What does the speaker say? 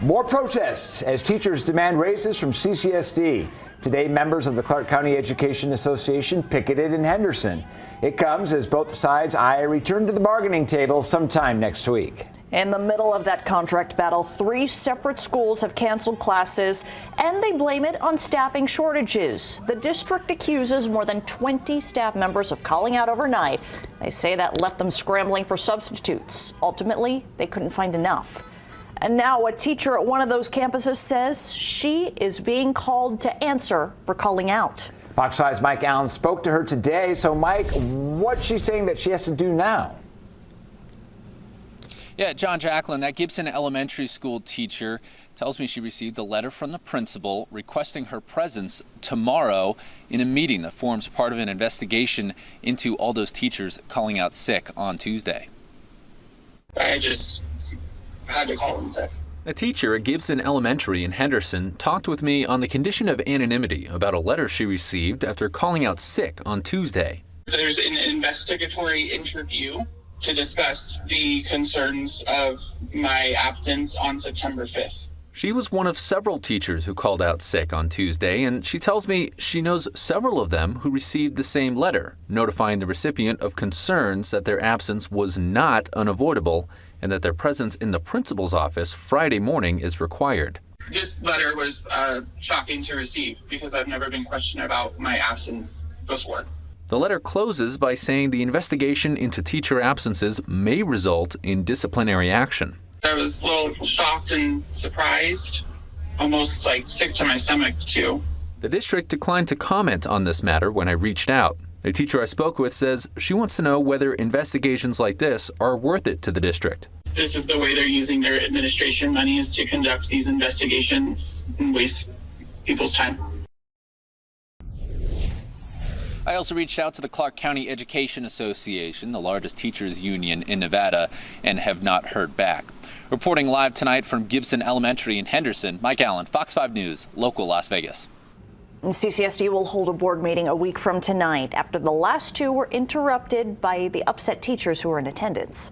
More protests as teachers demand raises from CCSD. Today, members of the Clark County Education Association picketed in Henderson. It comes as both sides eye a return to the bargaining table sometime next week. In the middle of that contract battle, 3 separate schools have canceled classes, and they blame it on staffing shortages. The district accuses more than 20 staff members of calling out overnight. They say that left them scrambling for substitutes. Ultimately, they couldn't find enough. And now a teacher at one of those campuses says she is being called to answer for calling out. Fox 5's Mike Allen spoke to her today. So, Mike, what's she saying that she has to do now? Yeah, John Jacqueline, that Gibson Elementary School teacher tells me she received a letter from the principal requesting her presence tomorrow in a meeting that forms part of an investigation into all those teachers calling out sick on Tuesday. I just had to call in sick. A teacher at Gibson Elementary in Henderson talked with me on the condition of anonymity about a letter she received after calling out sick on Tuesday. There's an investigatory interview to discuss the concerns of my absence on September 5th. She was one of several teachers who called out sick on Tuesday, and she tells me she knows several of them who received the same letter, notifying the recipient of concerns that their absence was not unavoidable and that their presence in the principal's office Friday morning is required. This letter was shocking to receive because I've never been questioned about my absence before. The letter closes by saying the investigation into teacher absences may result in disciplinary action. I was a little shocked and surprised, almost like sick to my stomach too. The district declined to comment on this matter when I reached out. A teacher I spoke with says she wants to know whether investigations like this are worth it to the district. This is the way they're using their administration money, is to conduct these investigations and waste people's time. I also reached out to the Clark County Education Association, the largest teachers union in Nevada, and have not heard back. Reporting live tonight from Gibson Elementary in Henderson, Mike Allen, Fox 5 News, local Las Vegas. CCSD will hold a board meeting a week from tonight after the last 2 were interrupted by the upset teachers who were in attendance.